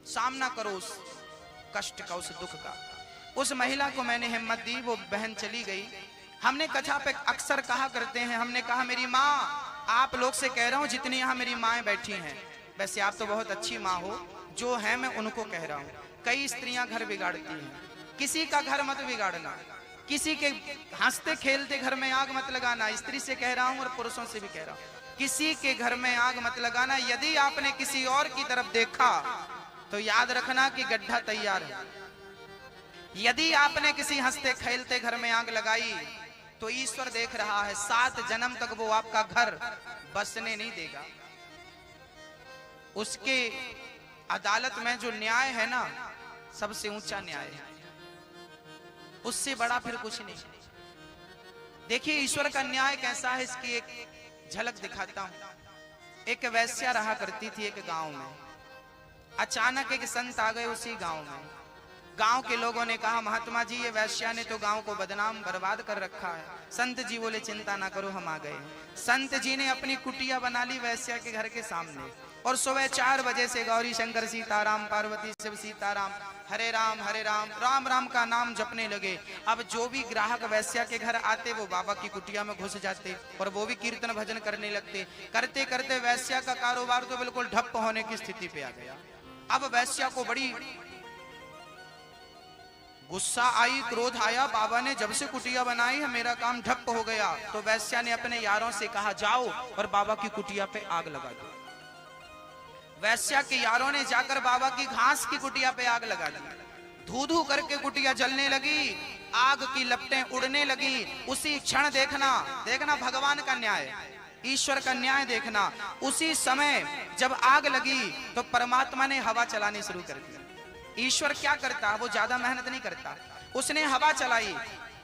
सामना करो उस कष्ट का, उस दुख का। उस महिला को मैंने हिम्मत दी, वो बहन चली गई। हमने कथा पे अक्सर कहा करते हैं, हमने कहा मेरी माँ, आप लोग से कह रहा हूँ जितनी यहाँ मेरी माएँ बैठी हैं, वैसे आप तो बहुत अच्छी माँ हो, जो है मैं उनको कह रहा हूँ। कई स्त्रियां घर बिगाड़ती हैं, किसी का घर मत बिगाड़ना, किसी के हंसते खेलते घर में आग मत लगाना। स्त्री से कह रहा हूँ और पुरुषों से भी कह रहा हूँ, किसी के घर में आग मत लगाना। यदि आपने किसी और की तरफ देखा तो याद रखना कि गड्ढा तैयार है। यदि आपने किसी हंसते खेलते घर में आग लगाई तो ईश्वर देख रहा है, 7 जन्म तक वो आपका घर बसने नहीं देगा। उसके अदालत में जो न्याय है ना, सबसे ऊंचा न्याय है, उससे बड़ा फिर कुछ नहीं। देखिए ईश्वर का न्याय कैसा है, इसकी एक झलक दिखाता हूं। एक वैश्या रहा करती थी एक गांव में। अचानक एक संत आ गए उसी गांव में। गांव के लोगों ने कहा, महात्मा जी ये वैश्या ने तो गांव को बदनाम बर्बाद कर रखा है। संत जी बोले, चिंता ना करो, हम आ गए। संत जी ने अपनी कुटिया बना ली वैश्या के घर के सामने, और सुबह 4 बजे से गौरी शंकर सीताराम, पार्वती शिव सीताराम, हरे राम राम राम का नाम जपने लगे। अब जो भी ग्राहक वैश्या के घर आते वो बाबा की कुटिया में घुस जाते और वो भी कीर्तन भजन करने लगते। करते करते वैश्या का कारोबार तो बिल्कुल ठप होने की स्थिति पे आ गया। अब वैश्या को बड़ी गुस्सा आई, क्रोध आया, बाबा ने जब से कुटिया बनाई है मेरा काम ठप हो गया। तो वैश्या ने अपने यारों से कहा, जाओ और बाबा की कुटिया पे आग लगा दो। वैश्या के यारों ने जाकर बाबा की घास की कुटिया पे आग लगा दी। धू धू करके कुटिया जलने लगी, आग की लपटें उड़ने लगी। उसी क्षण देखना भगवान का न्याय, ईश्वर का न्याय देखना। उसी समय जब आग लगी तो परमात्मा ने हवा चलानी शुरू कर दी। ईश्वर क्या करता, वो ज्यादा मेहनत नहीं करता, उसने हवा चलाई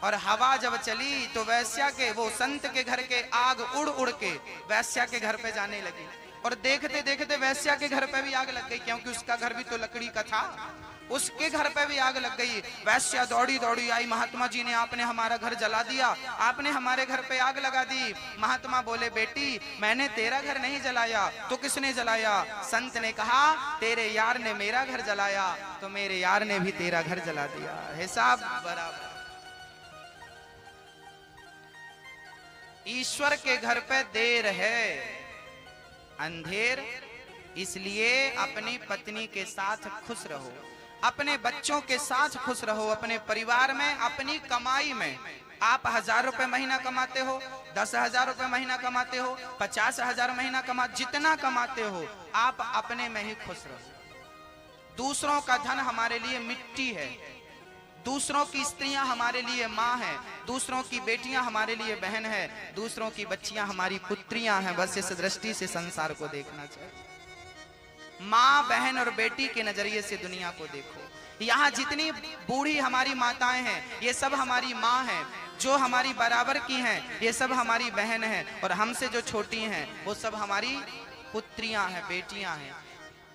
और हवा जब चली तो वैश्या के, वो संत के घर के आग उड़ उड़ के वैश्या के घर पे जाने लगी। और देखते देखते वैश्या के घर पे भी आग लग गई, क्योंकि उसका घर भी तो लकड़ी का था। उसके घर पे भी आग लग गई। वैश्या दौड़ी दौड़ी आई, महात्मा जी ने आपने हमारा घर जला दिया, आपने हमारे घर पे आग लगा दी। महात्मा बोले, बेटी मैंने तेरा घर नहीं जलाया तो किसने जलाया? संत ने कहा, तेरे यार ने मेरा घर जलाया तो मेरे यार ने भी तेरा घर जला दिया। हिसाब बराबर। ईश्वर के घर पे देर है, अंधेर। इसलिए अपनी पत्नी के साथ खुश रहो, अपने बच्चों के साथ खुश रहो, अपने परिवार में, अपनी कमाई में। आप 1000 रुपए महीना कमाते हो, 10,000 रुपए महीना कमाते हो, 50,000 महीना जितना कमाते हो, आप अपने में ही खुश रहो। दूसरों का धन हमारे लिए मिट्टी है, दूसरों की स्त्रियां हमारे लिए माँ हैं, दूसरों की बेटियां हमारे लिए बहन है, दूसरों की बच्चियां हमारी पुत्रियां हैं। बस इस दृष्टि से संसार को देखना चाहिए। माँ, बहन और बेटी के नजरिए से दुनिया को देखो। यहाँ जितनी बूढ़ी हमारी माताएं हैं, ये सब हमारी माँ हैं। जो हमारी बराबर की हैं, ये सब हमारी बहन हैं। और हमसे जो छोटी हैं, वो सब हमारी पुत्रियां हैं, बेटियां हैं।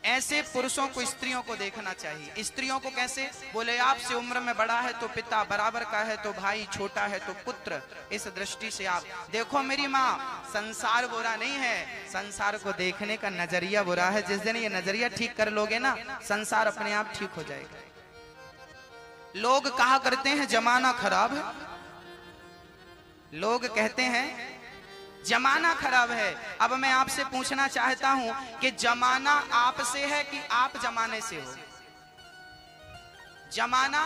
ऐसे पुरुषों को स्त्रियों को देखना चाहिए। स्त्रियों को कैसे? बोले, आपसे उम्र में बड़ा है तो पिता, बराबर का है तो भाई, छोटा है तो पुत्र। इस दृष्टि से आप देखो। मेरी माँ, संसार बुरा नहीं है, संसार को देखने का नजरिया बुरा है। जिस दिन ये नजरिया ठीक कर लोगे ना, संसार अपने आप ठीक हो जाएगा। लोग कहा करते हैं जमाना खराब है, लोग कहते हैं जमाना खराब है। अब मैं आपसे पूछना चाहता हूं कि जमाना आपसे है कि आप जमाने से हो? जमाना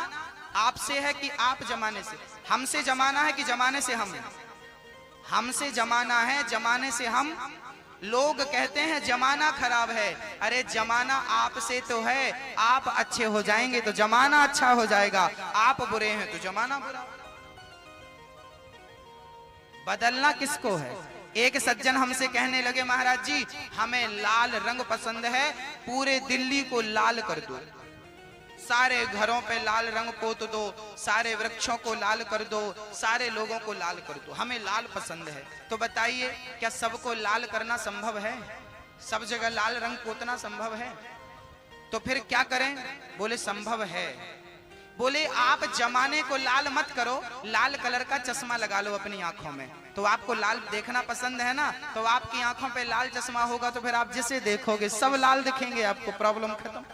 आपसे है कि आप जमाने से? हमसे जमाना है कि जमाने से हम हैं? हमसे जमाना है, जमाने से हम। लोग कहते हैं जमाना खराब है। अरे जमाना आपसे तो है, आप अच्छे हो जाएंगे तो जमाना अच्छा हो जाएगा, आप बुरे हैं तो जमाना बुरा। बदलना किसको है? एक सज्जन हमसे कहने लगे, महाराज जी हमें लाल रंग पसंद है, पूरे दिल्ली को लाल कर दो, सारे घरों पे लाल रंग पोत दो, सारे वृक्षों को लाल कर दो, सारे लोगों को लाल कर दो, हमें लाल पसंद है। तो बताइए, क्या सबको लाल करना संभव है? सब जगह लाल रंग पोतना संभव है? तो फिर क्या करें? बोले संभव है। बोले आप जमाने को लाल मत करो, लाल कलर का चश्मा लगा लो अपनी आंखों में। तो आपको लाल देखना पसंद है ना, तो आपकी आंखों पे लाल चश्मा होगा तो फिर आप जिसे देखोगे सब लाल दिखेंगे, आपको प्रॉब्लम खत्म।